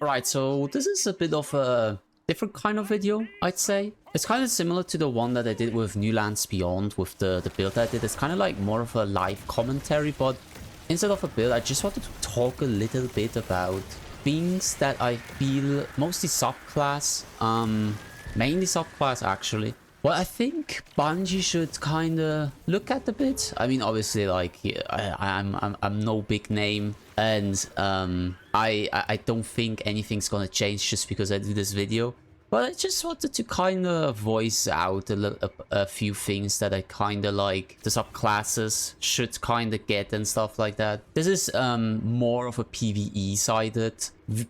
Right, so this is a bit of a different kind of video, I'd say. It's kind of similar to the one that I did with New Lands Beyond, with the build I did. It's kind of like more of a live commentary, but instead of a build, I just wanted to talk a little bit about things that I feel, mostly subclass, mainly subclass actually. Well, I think Bungie should kind of look at a bit. I mean, obviously, like, I'm no big name, and I don't think anything's gonna change just because I do this video. But I just wanted to kind of voice out a few things that I kind of like the subclasses should kind of get and stuff like that. This is more of a PvE-sided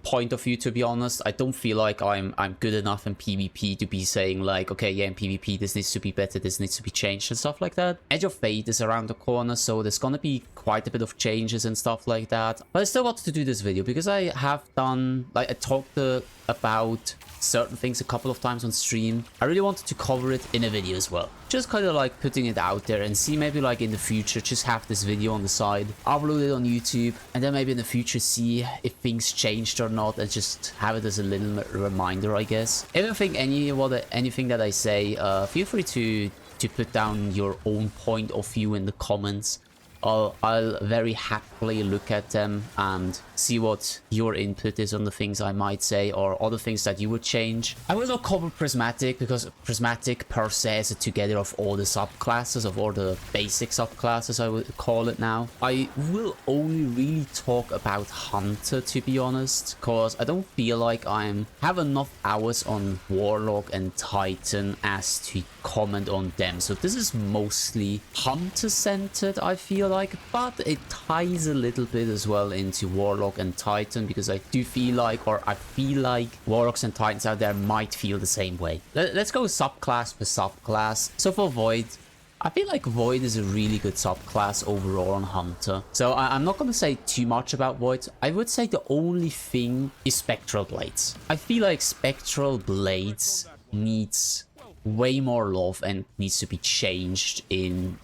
point of view, to be honest. I don't feel like I'm good enough in PvP to be saying like, okay, yeah, in PvP this needs to be better, this needs to be changed and stuff like that. Edge of Fate is around the corner, so there's gonna be quite a bit of changes and stuff like that. But I still wanted to do this video because I have done, like, I talked about certain things a couple of times on stream. I really wanted to cover it in a video as well. Just kind of like putting it out there and see, maybe like in the future just have this video on the side, upload it on YouTube, and then maybe in the future see if things changed or not, and just have it as a little reminder, I guess. If you think anything that I say, feel free to put down your own point of view in the comments. I'll very happily look at them and see what your input is on the things I might say, or other things that you would change. I will not cover Prismatic because Prismatic per se is a together of all the subclasses, of all the basic subclasses I would call it now. I will only really talk about Hunter, to be honest, because I don't feel like I have enough hours on Warlock and Titan as to comment on them. So this is mostly Hunter centered, I feel like, but it ties a little bit as well into Warlock and Titan, because I do feel like, or I feel like Warlocks and Titans out there might feel the same way. Let's go subclass per subclass. So for Void, I feel like Void is a really good subclass overall on Hunter. So I'm not going to say too much about Void. I would say the only thing is Spectral Blades. I feel like Spectral Blades needs way more love and needs to be changed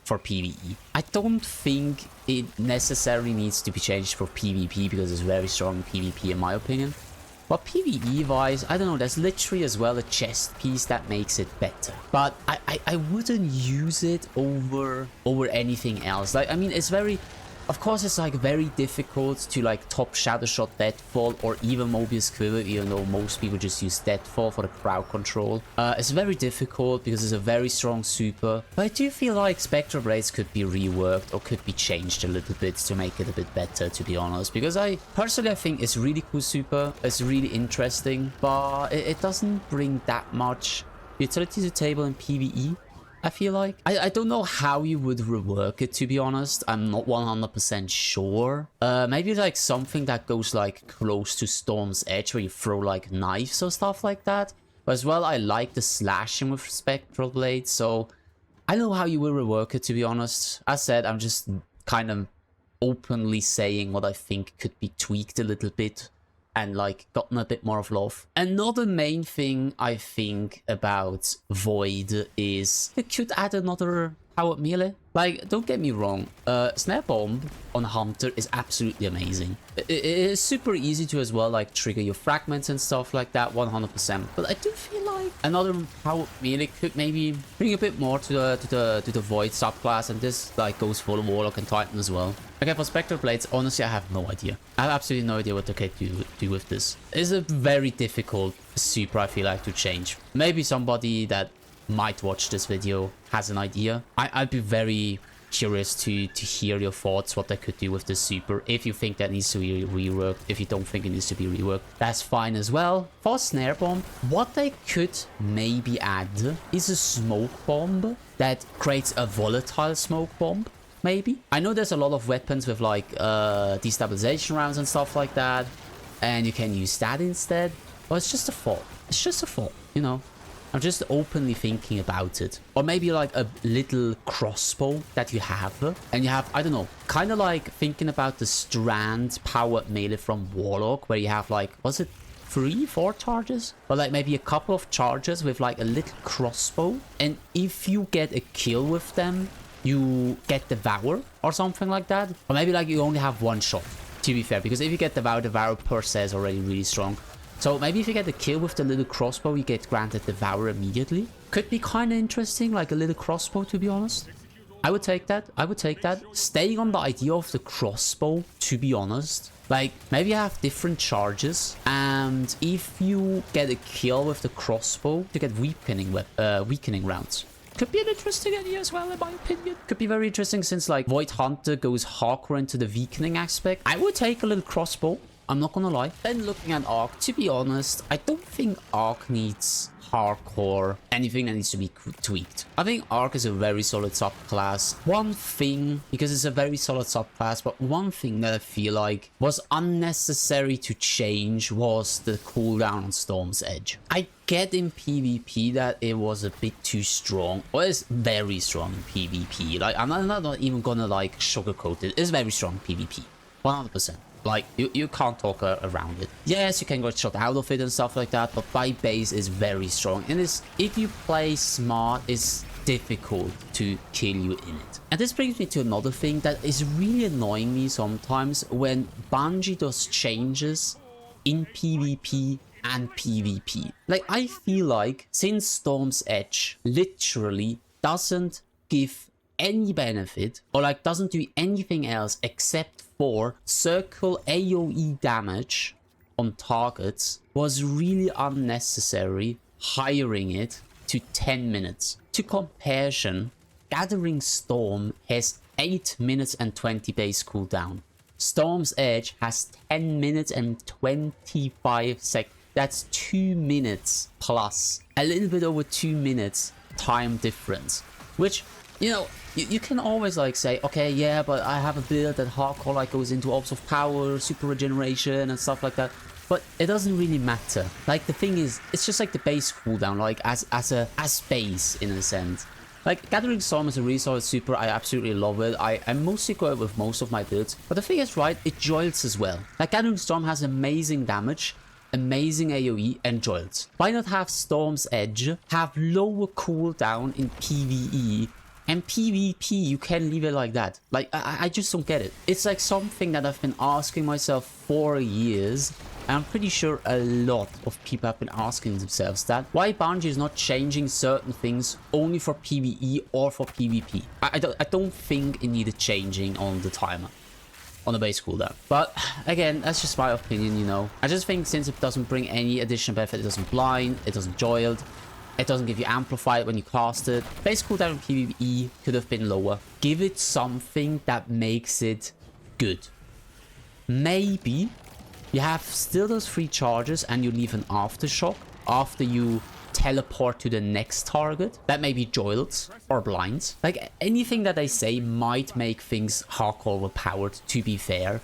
for PvE. I don't think it necessarily needs to be changed for PvP because it's very strong in PvP in my opinion. But PvE wise, I don't know, there's literally as well a chest piece that makes it better. But I wouldn't use it over anything else. Like, I mean, it's very... Of course, it's like very difficult to like top Shadow Shot Deadfall or even Mobius Quiver, even though most people just use Deadfall for the crowd control. It's very difficult because it's a very strong super. But I do feel like Spectral Blades could be reworked or could be changed a little bit to make it a bit better, to be honest. Because I think it's really cool super. It's really interesting, but it doesn't bring that much utility to the table in PvE. I feel like. I don't know how you would rework it, to be honest. I'm not 100% sure. Maybe like something that goes like close to Storm's Edge, where you throw like knives or stuff like that. But as well, I like the slashing with Spectral Blades, so I don't know how you will rework it, to be honest. As said, I'm just kind of openly saying what I think could be tweaked a little bit and like gotten a bit more of love. Another main thing I think about Void is it could add another powered melee. Like, don't get me wrong, Snare Bomb on Hunter is absolutely amazing. It is super easy to as well like trigger your fragments and stuff like that 100%. But I do feel like another powered melee could maybe bring a bit more to the Void subclass, and this like goes for the Warlock and Titan as well. Okay, for Spectral Blades, honestly, I have no idea. I have absolutely no idea what they can do with this. It's a very difficult super, I feel like, to change. Maybe somebody that might watch this video has an idea. I'd be very curious to hear your thoughts, what they could do with this super. If you think that needs to be reworked, if you don't think it needs to be reworked, that's fine as well. For Snare Bomb, what they could maybe add is a smoke bomb that creates a volatile smoke bomb. Maybe. I know there's a lot of weapons with like destabilization rounds and stuff like that, and you can use that instead. But it's just a thought. It's just a thought, you know. I'm just openly thinking about it. Or maybe like a little crossbow that you have, and you have, I don't know, kind of like thinking about the Strand powered melee from Warlock, where you have like, was it 3-4 charges? Or like maybe a couple of charges with like a little crossbow, and if you get a kill with them, you get Devour or something like that. Or maybe like you only have one shot to be fair, because if you get Devour per se is already really strong. So maybe if you get the kill with the little crossbow, you get granted Devour immediately. Could be kind of interesting, like a little crossbow, to be honest. I would take that. I would take that. Staying on the idea of the crossbow, to be honest. Like, maybe have different charges. And if you get a kill with the crossbow, you get weakening rounds. Could be an interesting idea as well, in my opinion. Could be very interesting since, like, Void Hunter goes hardcore into the weakening aspect. I would take a little crossbow. I'm not gonna lie. Then looking at Arc, to be honest, I don't think Arc needs hardcore anything that needs to be tweaked. I think Arc is a very solid subclass. One thing, because it's a very solid subclass, but one thing that I feel like was unnecessary to change was the cooldown on Storm's Edge. I get in PvP that it was a bit too strong, or it's very strong in PvP. Like, I'm not even gonna like sugarcoat it. It's very strong in PvP, 100%. Like, you can't talk around it. Yes, you can get shot out of it and stuff like that, but by base is very strong. And if you play smart, it's difficult to kill you in it. And this brings me to another thing that is really annoying me sometimes when Bungie does changes in PvP and PvP. Like, I feel like since Storm's Edge literally doesn't give any benefit, or like doesn't do anything else except for circle AoE damage on targets, was really unnecessary hiring it to 10 minutes. To comparison, Gathering Storm has 8 minutes and 20 base cooldown. Storm's Edge has 10 minutes and 25 seconds. That's 2 minutes plus. A little bit over 2 minutes time difference. Which, you know, you can always like say, okay, yeah, but I have a build that hardcore like goes into Orbs of Power, super regeneration and stuff like that. But it doesn't really matter. Like, the thing is, it's just like the base cooldown, like as base in a sense. Like, Gathering Storm is a really solid super. I absolutely love it. I mostly go out with most of my builds. But the thing is, right, it joils as well. Like, Gathering Storm has amazing damage, amazing AoE, and joils. Why not have Storm's Edge have lower cooldown in PvE, and PvP you can leave it like that? Like, I just don't get it. It's like something that I've been asking myself for years, and I'm pretty sure a lot of people have been asking themselves that. Why Bungie is not changing certain things only for PvE or for PvP? I don't think it needed changing on the timer, on the base cooldown. But again, that's just my opinion, you know. I just think since it doesn't bring any additional benefit, it doesn't blind, it doesn't joiled, it doesn't give you amplified when you cast it. Base cooldown in PvE could have been lower. Give it something that makes it good. Maybe you have still those 3 charges and you leave an aftershock after you teleport to the next target. That may be joils or blinds. Like, anything that I say might make things hardcore overpowered, to be fair.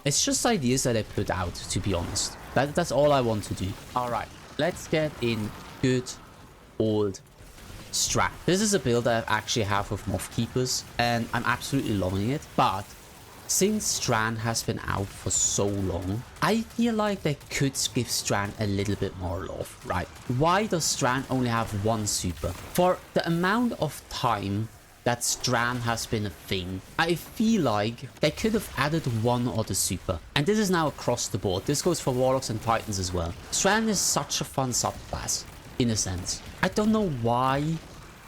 It's just ideas that I put out, to be honest. That's all I want to do. Alright, let's get in good old Strand. This is a build that I actually have with Moth Keepers, and I'm absolutely loving it. But since Strand has been out for so long, I feel like they could give Strand a little bit more love, right? Why does Strand only have 1 super? For the amount of time that Strand has been a thing, I feel like they could have added 1 other super. And this is now across the board. This goes for Warlocks and Titans as well. Strand is such a fun subclass, in a sense. I don't know why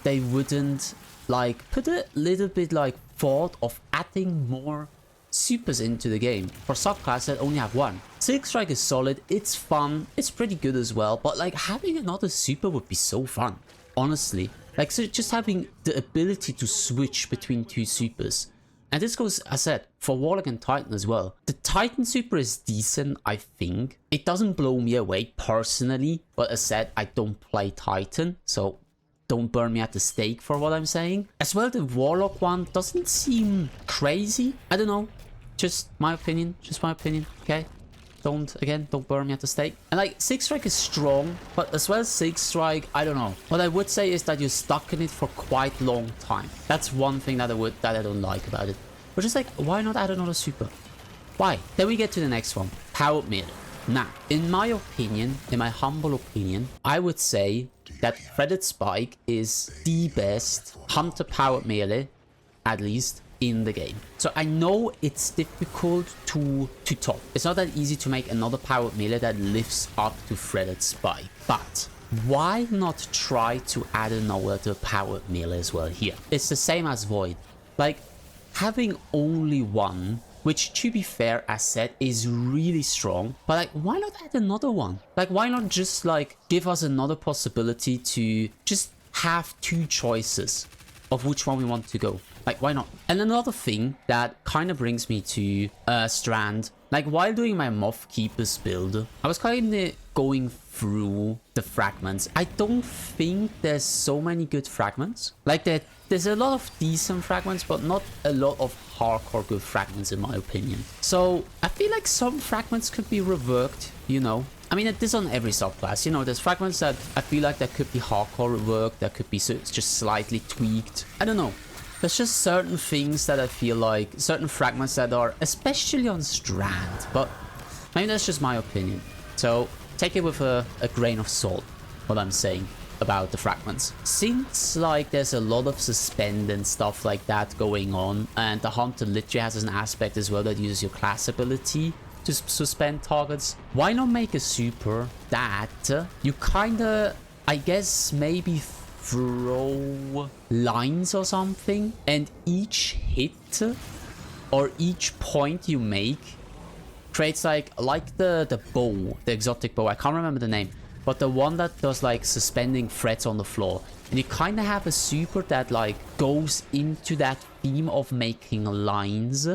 they wouldn't like put a little bit like thought of adding more supers into the game for subclass that only have 1. Silk Strike is solid, it's fun, it's pretty good as well, but like having another super would be so fun, honestly. Like, so just having the ability to switch between 2 supers. And this goes, as I said, for Warlock and Titan as well. The Titan super is decent, I think. It doesn't blow me away personally, but as I said, I don't play Titan, so don't burn me at the stake for what I'm saying. As well, the Warlock one doesn't seem crazy. I don't know. Just my opinion. Just my opinion. Okay. Don't burn me at the stake. And like, Silk Strike is strong, but as well as Silk Strike, I don't know. What I would say is that you're stuck in it for quite long time. That's one thing that I don't like about it. But just like, why not add another super? Why? Then we get to the next one. Powered melee. Now, in my opinion, in my humble opinion, I would say that Threaded Spike is the best hunter powered melee, at least, in the game. So I know it's difficult to top. It's not that easy to make another powered melee that lifts up to Threaded Spike. But why not try to add another powered melee as well here? It's the same as Void. Like, having only one, which to be fair, as said, is really strong. But like, why not add another one? Like, why not just like give us another possibility to just have two choices of which one we want to go? Like, why not? And another thing that kind of brings me to Strand. Like, while doing my Moth Keepers build, I was kind of going through the fragments. I don't think there's so many good fragments. Like, there's a lot of decent fragments, but not a lot of hardcore good fragments in my opinion. So I feel like some fragments could be reworked, you know. I mean, this on every subclass, you know, there's fragments that I feel like that could be hardcore reworked, that could be just slightly tweaked. I don't know. There's just certain things that I feel like, certain fragments that are, especially on Strand, but maybe that's just my opinion. So take it with a grain of salt, what I'm saying about the fragments. Since like there's a lot of suspend and stuff like that going on, and the Hunter literally has an aspect as well that uses your class ability to suspend targets, why not make a super that you kinda, I guess, maybe throw lines or something, and each hit or each point you make creates like the bow, the exotic bow, I can't remember the name, but the one that does like suspending threats on the floor. And you kind of have a super that like goes into that theme of making lines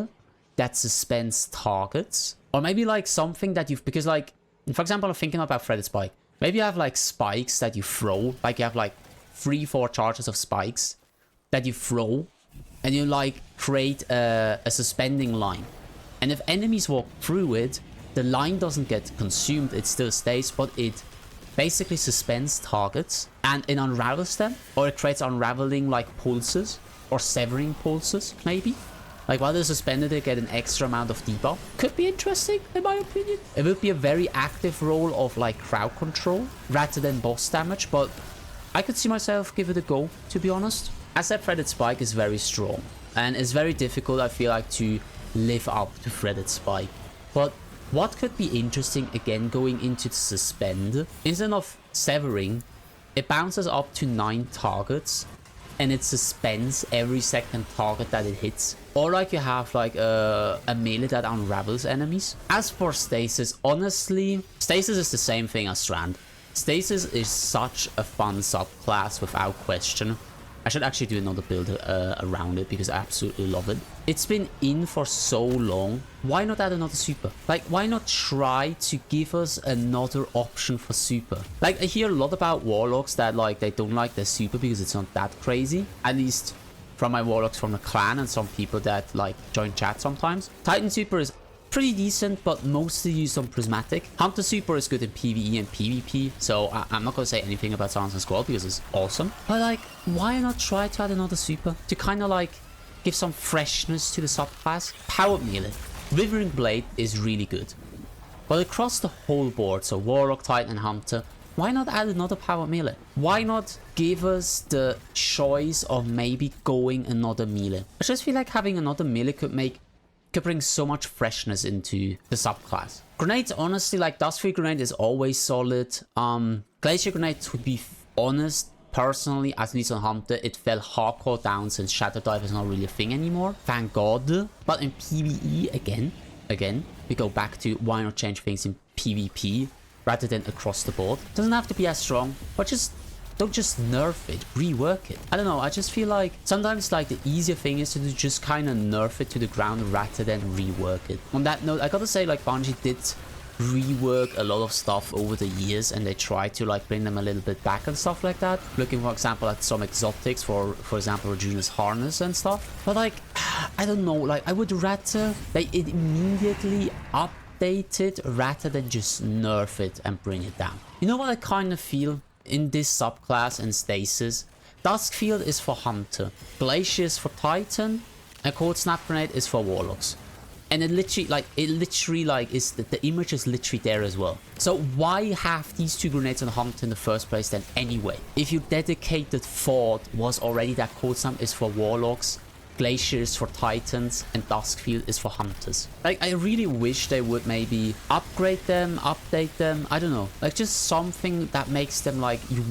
that suspends targets. Or maybe like something that you've, because like, for example, I'm thinking about Threaded Spike. Maybe you have like spikes that you throw, like you have like 3-4 charges of spikes that you throw, and you like create a suspending line. And if enemies walk through it, the line doesn't get consumed, it still stays, but it basically suspends targets and it unravels them, or it creates unraveling like pulses or severing pulses maybe. Like while they're suspended, they get an extra amount of debuff. Could be interesting in my opinion. It would be a very active role of like crowd control rather than boss damage, but I could see myself give it a go, to be honest. As that Threaded Spike is very strong and it's very difficult, I feel like, to live up to Threaded Spike. But what could be interesting, again, going into the suspend, instead of severing, it bounces up to 9 targets and it suspends every second target that it hits. Or like you have like a melee that unravels enemies. As for Stasis, honestly, Stasis is the same thing as Strand. Stasis is such a fun subclass without question. I should actually do another build around it because I absolutely love it. It's been in for so long. Why not add another super? Like, why not try to give us another option for super? Like, I hear a lot about Warlocks that like they don't like their super because it's not that crazy. At least from my Warlocks from the clan and some people that like join chat sometimes. Titan super is pretty decent, but mostly used on Prismatic. Hunter super is good in PvE and PvP, so I'm not gonna say anything about Silence and Squall because it's awesome. But like, why not try to add another super to kind of like give some freshness to the subclass? Powered melee. Withering Blade is really good, but across the whole board, so Warlock, Titan, and Hunter, why not add another powered melee? Why not give us the choice of maybe going another melee? I just feel like having another melee could bring so much freshness into the subclass. Grenades, honestly, like Dust Free Grenade is always solid. Glacier Grenade, to be honest, personally, at least on Hunter, it fell hardcore down since Shadow Dive is not really a thing anymore. Thank God. But in PvE, again, we go back to why not change things in PvP rather than across the board. Doesn't have to be as strong, but don't just nerf it, rework it. I don't know, I just feel like sometimes like the easier thing is to just kind of nerf it to the ground rather than rework it. On that note, I gotta say like Bungie did rework a lot of stuff over the years, and they tried to like bring them a little bit back and stuff like that. Looking for example at some exotics, for example Rejuna's Harness and stuff. But like, I don't know, like I would rather they immediately update it rather than just nerf it and bring it down. You know what I kind of feel in this subclass and Stasis? Duskfield is for Hunter, Glacier is for Titan, and Cold Snap Grenade is for Warlocks. And it literally is the image is literally there as well. So why have these two grenades on Hunter in the first place then anyway? If your dedicated thought was already that Cold Snap is for Warlocks, Glacier is for Titans, and Duskfield is for Hunters. Like, I really wish they would maybe upgrade them, update them. I don't know. Like, just something that makes them like you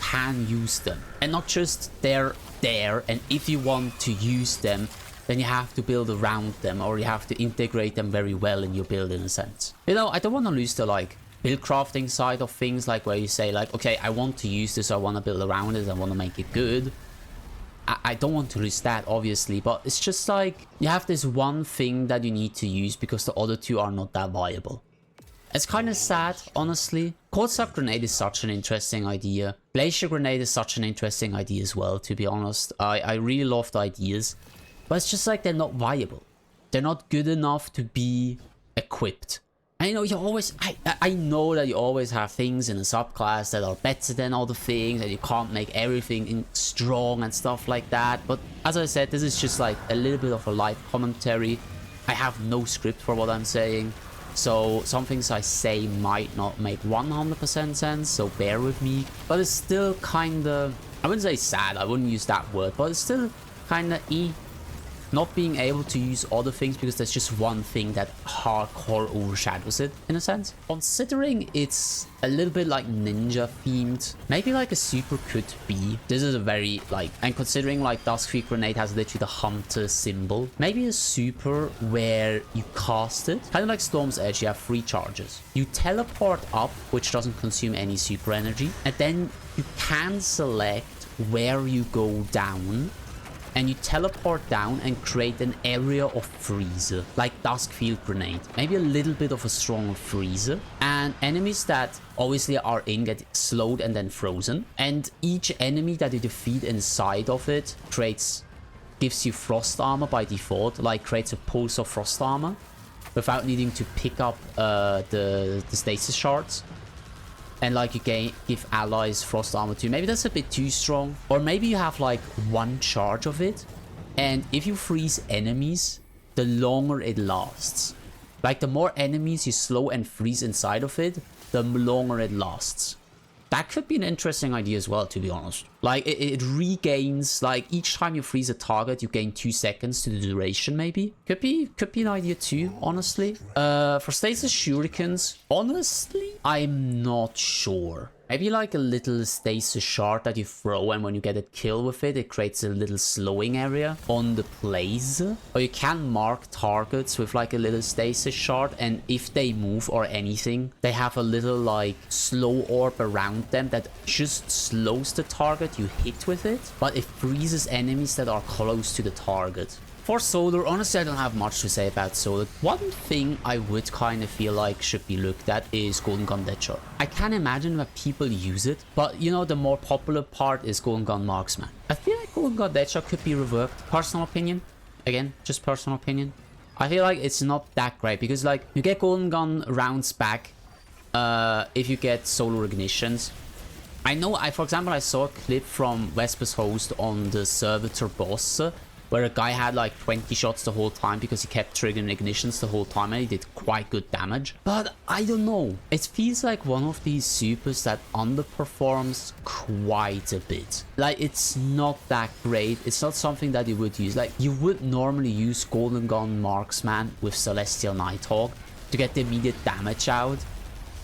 can use them. And not just they're there, and if you want to use them, then you have to build around them, or you have to integrate them very well in your build in a sense. You know, I don't want to lose the like build crafting side of things, like where you say like, okay, I want to use this, I want to build around it, I want to make it good. I don't want to lose that, obviously, but it's just like you have this one thing that you need to use because the other two are not that viable. It's kind of sad, honestly. Cold Sub Grenade is such an interesting idea. Glacier Grenade is such an interesting idea as well, to be honest. I really love the ideas, but it's just like they're not viable. They're not good enough to be equipped. And you know, you always, I know that you always have things in a subclass that are better than other things, and you can't make everything strong and stuff like that. But as I said, this is just like a little bit of a live commentary. I have no script for what I'm saying, so some things I say might not make 100% sense, so bear with me. But it's still kind of, I wouldn't say sad, I wouldn't use that word, but it's still kind of not being able to use other things because there's just one thing that hardcore overshadows it, in a sense. Considering it's a little bit like ninja themed, maybe like a super could be. This is a very like, and considering like Duskfield Grenade has literally the hunter symbol, maybe a super where you cast it, kind of like Storm's Edge, you have 3 charges. You teleport up, which doesn't consume any super energy, and then you can select where you go down, and you teleport down and create an area of freezer, like Duskfield Grenade. Maybe a little bit of a stronger freezer. And enemies that obviously are in get slowed and then frozen. And each enemy that you defeat inside of it gives you frost armor by default, like creates a pulse of frost armor without needing to pick up the stasis shards. And like you give allies frost armor too. Maybe that's a bit too strong. Or maybe you have like 1 charge of it, and if you freeze enemies, the longer it lasts. Like the more enemies you slow and freeze inside of it, the longer it lasts. That could be an interesting idea as well, to be honest. Like it regains, like each time you freeze a target, you gain 2 seconds to the duration, maybe. Could be an idea too, honestly. For Stasis Shurikens, honestly, I'm not sure. Maybe like a little stasis shard that you throw, and when you get a kill with it, it creates a little slowing area on the plays. Or you can mark targets with like a little stasis shard, and if they move or anything, they have a little like slow orb around them that just slows the target you hit with it, but it freezes enemies that are close to the target. For Solar, honestly, I don't have much to say about Solar. One thing I would kind of feel like should be looked at is Golden Gun Deadshot. I can imagine that people use it, but you know, the more popular part is Golden Gun Marksman. I feel like Golden Gun Deadshot could be reworked. Personal opinion. Again, just personal opinion. I feel like it's not that great because like you get Golden Gun rounds back if you get Solar Ignitions. I know, for example, I saw a clip from Vesper's host on the Servitor boss, where a guy had like 20 shots the whole time because he kept triggering ignitions the whole time, and he did quite good damage. But I don't know, it feels like one of these supers that underperforms quite a bit. Like, it's not that great. It's not something that you would use. Like, you would normally use Golden Gun Marksman with Celestial Nighthawk to get the immediate damage out,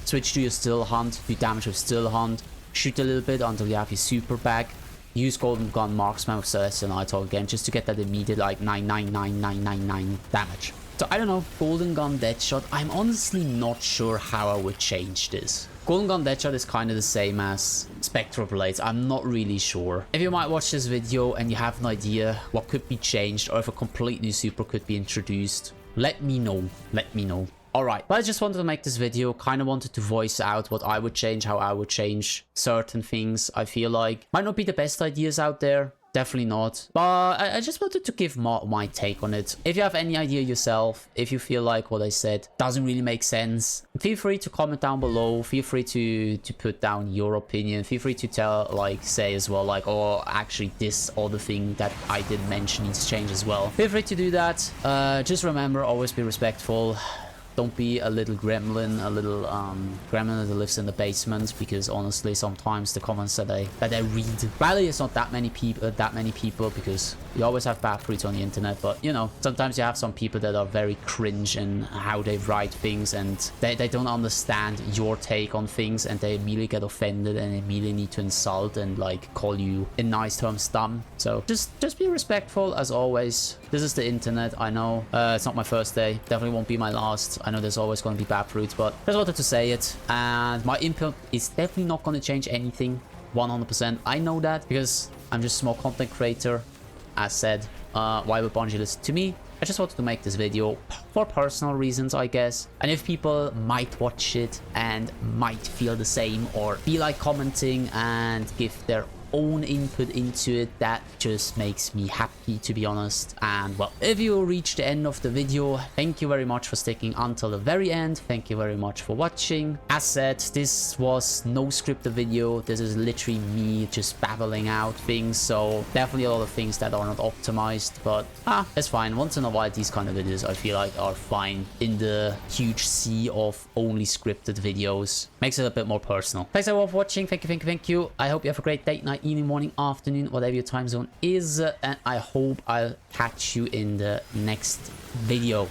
switch to your Still Hunt, do damage with Still Hunt, shoot a little bit until you have your super back, use Golden Gun Marksman with Celestial Nighthawk again, just to get that immediate like 99999 damage. So I don't know, Golden Gun Deadshot, I'm honestly not sure how I would change this. Golden Gun Deadshot is kind of the same as Spectral Blades, I'm not really sure. If you might watch this video and you have an idea what could be changed, or if a complete new super could be introduced, let me know, Alright, but I just wanted to make this video, kind of wanted to voice out what I would change, how I would change certain things. I feel like might not be the best ideas out there, definitely not, but I just wanted to give my take on it. If you have any idea yourself, if you feel like what I said doesn't really make sense, feel free to comment down below, feel free to put down your opinion, feel free to say as well, like, oh, actually this other thing that I didn't mention needs to change as well. Feel free to do that. Just remember, always be respectful. Don't be a little gremlin, gremlin that lives in the basement, because honestly, sometimes the comments that I read, probably it's not that many people, because You always have bad fruits on the internet, but you know, sometimes you have some people that are very cringe in how they write things, and they don't understand your take on things, and they immediately get offended and immediately need to insult and like call you in nice terms dumb. So just be respectful as always. This is the internet. I know it's not my first day, definitely won't be my last. I know there's always going to be bad fruits, but just wanted to say it. And my input is definitely not going to change anything 100%. I know that because I'm just a small content creator. As said, why would Bungie listen to me? I just wanted to make this video for personal reasons, I guess. And if people might watch it and might feel the same or feel like commenting and give their own input into it, that just makes me happy, to be honest. And well, if you reach the end of the video, thank you very much for sticking until the very end. Thank you very much for watching. As said, this was no scripted video. This is literally me just babbling out things, so definitely a lot of things that are not optimized, but it's fine. Once in a while these kind of videos I feel like are fine in the huge sea of only scripted videos. Makes it a bit more personal. Thanks everyone for watching. Thank you. I hope you have a great day, night, evening, morning, afternoon, whatever your time zone is, and I hope I'll catch you in the next video.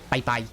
Bye bye.